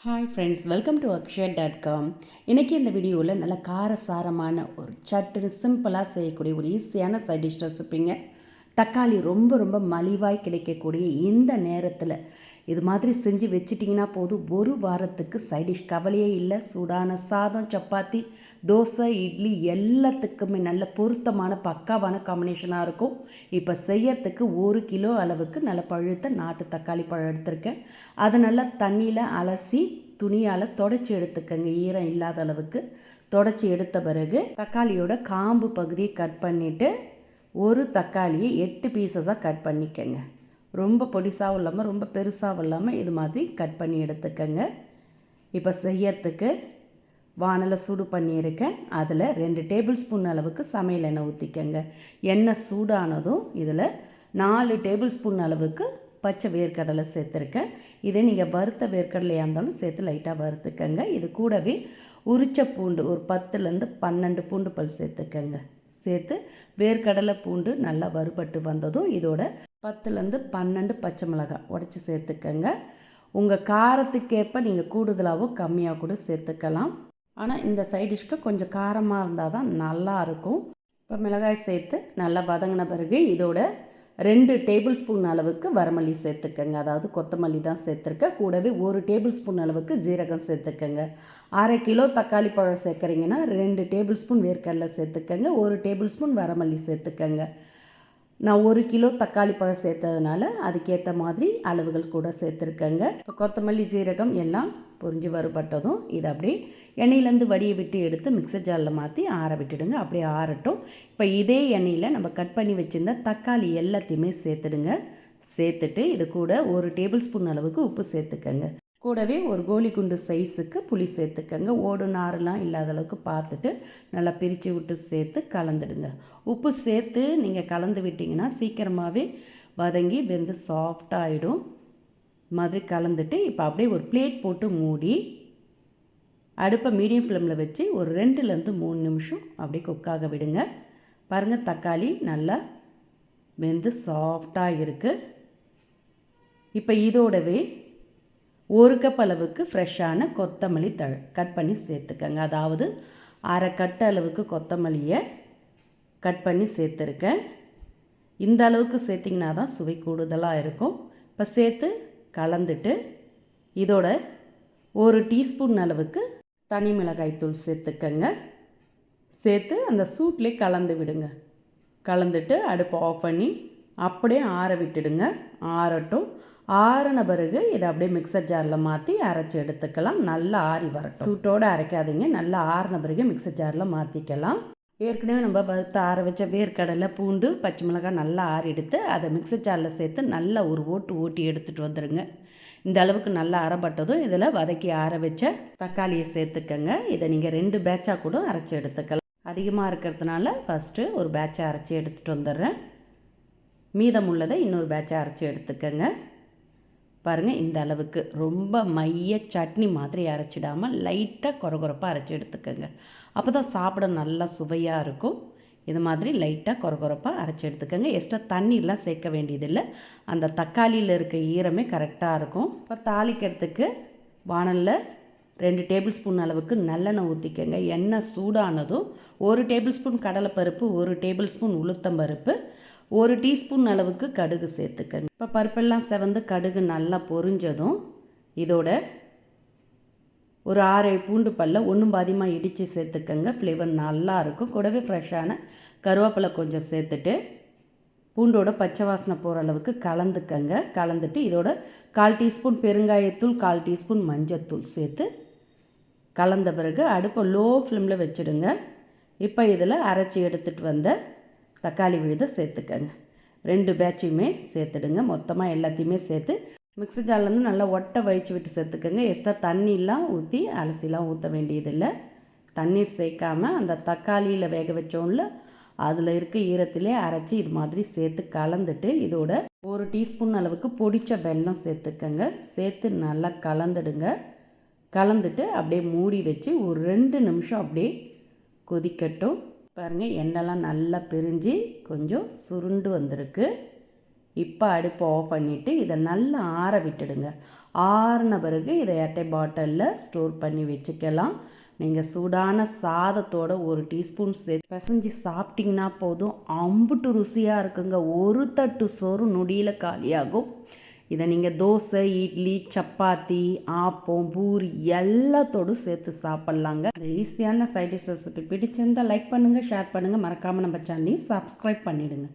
Hi friends, welcome to akshay.com. இன்றைக்கி இந்த வீடியோவில் நல்ல காரசாரமான ஒரு சட்டுன்னு சிம்பிளாக செய்யக்கூடிய ஒரு ஈஸியான சைட் டிஷ் ரெசிப்பிங்க. தக்காளி ரொம்ப ரொம்ப மலிவாய் கிடைக்கக்கூடிய இந்த நேரத்தில் இது மாதிரி செஞ்சு வச்சிட்டிங்கன்னா போதும், ஒரு வாரத்துக்கு சைட் டிஷ் கவலையே இல்லை. சூடான சாதம், சப்பாத்தி, தோசை, இட்லி எல்லாத்துக்குமே நல்ல பொருத்தமான பக்காவான காம்பினேஷனாக இருக்கும். இப்போ செய்யறதுக்கு 1 கிலோ அளவுக்கு நல்ல பழுத்த நாட்டு தக்காளி பழம் எடுத்திருக்கேன். அதை நல்லா தண்ணியில் அலசி துணியால் தொடச்சி எடுத்துக்கங்க. ஈரம் இல்லாத அளவுக்கு தொடச்சி எடுத்த பிறகு தக்காளியோட காம்பு பகுதியை கட் பண்ணிவிட்டு ஒரு தக்காளியை 8 பீசஸாக கட் பண்ணிக்கங்க. ரொம்ப பொடிசாகவும் இல்லாமல் ரொம்ப பெருசாகவும் இல்லாமல் இது மாதிரி கட் பண்ணி எடுத்துக்கங்க. இப்போ செய்யறதுக்கு வானலை சூடு பண்ணியிருக்கேன். அதில் 2 டேபிள் ஸ்பூன் அளவுக்கு சமையல் எண்ணெய் ஊற்றிக்கங்க. எண்ணெய் சூடானதும் இதில் 4 டேபிள் ஸ்பூன் அளவுக்கு பச்சை வேர்க்கடலை சேர்த்துருக்கேன். இதே நீங்கள் வறுத்த வேர்க்கடலையாக இருந்தாலும் சேர்த்து லைட்டாக வறுத்துக்கங்க. இது கூடவே உரிச்ச பூண்டு ஒரு 10லேருந்து 12 பூண்டு பல் சேர்த்துக்கங்க. சேர்த்து வேர்க்கடலை பூண்டு நல்லா வறுபட்டு வந்ததும் இதோட 10லேருந்து 12 பச்சை மிளகாய் உடச்சி சேர்த்துக்கங்க. உங்கள் காரத்துக்கேற்ப நீங்கள் கூடுதலாகவும் கம்மியாக கூட சேர்த்துக்கலாம். ஆனால் இந்த சைட் டிஷ்க்கு கொஞ்சம் காரமாக இருந்தால் தான் நல்லாயிருக்கும். இப்போ மிளகாய் சேர்த்து நல்லா வதங்கின பிறகு இதோட 2 டேபிள் ஸ்பூன் அளவுக்கு வரமல்லி சேர்த்துக்கங்க. அதாவது கொத்தமல்லி தான் சேர்த்துருக்கேன். கூடவே 1 டேபிள் ஸ்பூன் அளவுக்கு ஜீரகம் சேர்த்துக்கங்க. 1/2 கிலோ தக்காளி பழம் சேர்க்குறீங்கன்னா 2 டேபிள் ஸ்பூன் வேர்க்கடலை சேர்த்துக்கங்க. 1 டேபிள் ஸ்பூன் வரமல்லி சேர்த்துக்கங்க. நான் 1 கிலோ தக்காளி பழம் சேர்த்ததுனால அதுக்கேற்ற மாதிரி அளவுகள் கூட சேர்த்துருக்கேங்க. இப்போ கொத்தமல்லி ஜீரகம் எல்லாம் பொரிஞ்சு வறுபட்டதும் இதை அப்படியே எண்ணெயிலேருந்து வடியை விட்டு எடுத்து மிக்சர் ஜாரில் மாற்றி ஆற விட்டுடுங்க. அப்படியே ஆறட்டும். இப்போ இதே எண்ணெயில் நம்ம கட் பண்ணி வச்சுருந்த தக்காளி எல்லாத்தையுமே சேர்த்துடுங்க. சேர்த்துட்டு இது கூட 1 டேபிள் ஸ்பூன் அளவுக்கு உப்பு சேர்த்துக்கங்க. கூடவே ஒரு கோலி குண்டு சைஸுக்கு புளி சேர்த்துக்கங்க. ஓடு நாரெலாம் இல்லாத அளவுக்கு பார்த்துட்டு நல்லா பிரித்து விட்டு சேர்த்து கலந்துடுங்க. உப்பு சேர்த்து நீங்கள் கலந்து விட்டிங்கன்னா சீக்கிரமாகவே வதங்கி வெந்து சாஃப்டாகிடும். மாதிரி கலந்துட்டு இப்போ அப்படியே ஒரு பிளேட் போட்டு மூடி அடுப்பை மீடியம் ஃப்ளேமில் வச்சு ஒரு 2லேருந்து 3 நிமிஷம் அப்படியே குக்காக விடுங்க. பாருங்கள், தக்காளி நல்லா வெந்து சாஃப்டாக இருக்குது. இப்போ இதோடவே 1 கப் அளவுக்கு ஃப்ரெஷ்ஷான கொத்தமல்லி தழை கட் பண்ணி சேர்த்துக்கங்க. அதாவது 1/2 கட்டு அளவுக்கு கொத்தமல்லியை கட் பண்ணி சேர்த்துருக்கேன். இந்த அளவுக்கு சேர்த்திங்கன்னா தான் சுவை கூடுதலாக இருக்கும். இப்போ சேர்த்து கலந்துட்டு இதோட 1 டீஸ்பூன் அளவுக்கு தனி மிளகாய் தூள் சேர்த்துக்கங்க. சேர்த்து அந்த சூட்லேயே கலந்து விடுங்க. கலந்துட்டு அடுப்பை ஆஃப் பண்ணி அப்படியே ஆற விட்டுடுங்க. ஆறட்டும். ஆறின பிறகு இதை அப்படியே மிக்சர் ஜாரில் மாற்றி அரைச்சி எடுத்துக்கலாம். நல்லா ஆறி வரட்டும். சூட்டோடு அரைக்காதீங்க. நல்லா ஆறின பிறகு மிக்சர் ஜாரில் மாற்றிக்கலாம். ஏற்கனவே நம்ம வறுத்து ஆற வச்ச வேர்க்கடலை, பூண்டு, பச்சை மிளகாய் நல்லா ஆறி எடுத்து அதை மிக்சர் ஜாரில் சேர்த்து நல்லா ஒரு ஓட்டி எடுத்துகிட்டு வந்துடுங்க. இந்த அளவுக்கு நல்லா அரைப்பட்டதும் இதில் வதக்கி ஆற வச்ச தக்காளியை சேர்த்துக்கங்க. இதை நீங்கள் 2 பேட்சாக கூட அரைச்சி எடுத்துக்கலாம். அதிகமாக இருக்கிறதுனால ஃபஸ்ட்டு ஒரு பேட்சை அரைச்சி எடுத்துகிட்டு வந்துடுறேன். மீதம் உள்ளதை இன்னொரு பேட்சை அரைச்சி எடுத்துக்கங்க. பாருங்கள், இந்த அளவுக்கு ரொம்ப மைய சட்னி மாதிரி அரைச்சிடாமல் லைட்டாக கொரகொரப்பாக அரைச்சி எடுத்துக்கோங்க. அப்போ தான் சாப்பிட நல்லா சுவையாக இருக்கும். இது மாதிரி லைட்டாக கொரகொரப்பாக அரைச்சி எடுத்துக்கோங்க. எக்ஸ்ட்ரா தண்ணியெலாம் சேர்க்க வேண்டியதில்லை. அந்த தக்காளியில் இருக்க ஈரமே கரெக்டாக இருக்கும். இப்போ தாளிக்கிறதுக்கு வானலில் 2 டேபிள் ஸ்பூன் அளவுக்கு நல்லெண்ணெய் ஊற்றிக்கங்க. எண்ணெய் சூடானதும் 1 டேபிள் ஸ்பூன் கடலைப்பருப்பு, 1 டேபிள் ஸ்பூன் உளுத்தம்பருப்பு, 1 டீஸ்பூன் அளவுக்கு கடுகு சேர்த்துக்கங்க. இப்போ பருப்பெல்லாம் செவந்து கடுகு நல்லா பொரிஞ்சதும் இதோட ஒரு 6 பூண்டு பல்ல ஒன்றும் பாதியமாக இடித்து சேர்த்துக்கங்க. ஃப்ளேவர் நல்லாயிருக்கும். கூடவே ஃப்ரெஷ்ஷான கருவேப்பிலை கொஞ்சம் சேர்த்துட்டு பூண்டோட பச்சை வாசனை போகிற அளவுக்கு கலந்துக்கங்க. கலந்துட்டு இதோட 1/4 டீஸ்பூன் பெருங்காயத்தூள், 1/4 டீஸ்பூன் மஞ்சத்தூள் சேர்த்து கலந்த பிறகு அடுப்பை லோ ஃப்ளேமில் வச்சுடுங்க. இப்போ இதில் அரைச்சி எடுத்துகிட்டு வந்த தக்காளி விழுதை சேர்த்துக்கங்க. 2 பேட்சையுமே சேர்த்துடுங்க. மொத்தமாக எல்லாத்தையுமே சேர்த்து மிக்ஸி ஜார்லேருந்து நல்லா ஒட்டை வழித்து விட்டு சேர்த்துக்கங்க. எக்ஸ்ட்ரா தண்ணிலாம் ஊற்றி அலசிலாம் ஊற்ற வேண்டியதில்லை. தண்ணீர் சேர்க்காமல் அந்த தக்காளியில் வேக வச்சோம்ல அதில் இருக்க ஈரத்திலே அரைச்சி இது மாதிரி சேர்த்து கலந்துட்டு இதோட 1 டீஸ்பூன் அளவுக்கு பொடிச்ச வெல்லம் சேர்த்துக்கங்க. சேர்த்து நல்லா கலந்துடுங்க. கலந்துட்டு அப்படியே மூடி வச்சு ஒரு 2 நிமிஷம் அப்படியே கொதிக்கட்டும். பாருங்கள், எண்ணெய்லாம் நல்லா பிரிஞ்சு கொஞ்சம் சுருண்டு வந்திருக்கு. இப்போ அடுப்பை ஆஃப் பண்ணிவிட்டு இதை நல்லா ஆற விட்டுடுங்க. ஆறின பிறகு இதை ஏர்டை பாட்டிலில் ஸ்டோர் பண்ணி வச்சுக்கலாம். நீங்கள் சூடான சாதத்தோட ஒரு டீஸ்பூன் சேர்த்து பிசைஞ்சு சாப்பிட்டிங்கன்னா போதும், அம்புட்டு ருசியாக இருக்குங்க. ஒரு தட்டு சோறு நொடியில் காலியாகும். இதை நீங்கள் தோசை, இட்லி, சப்பாத்தி, ஆப்பம், பூரி எல்லாத்தோடும் சேர்த்து சாப்பிட்லாங்க. அது ஈஸியான சைட் டிஷ் ரெசிபி பிடிச்சிருந்தால் லைக் பண்ணுங்கள், ஷேர் பண்ணுங்கள், மறக்காமல் நம்ம சேனலையும் சப்ஸ்கிரைப் பண்ணிவிடுங்க.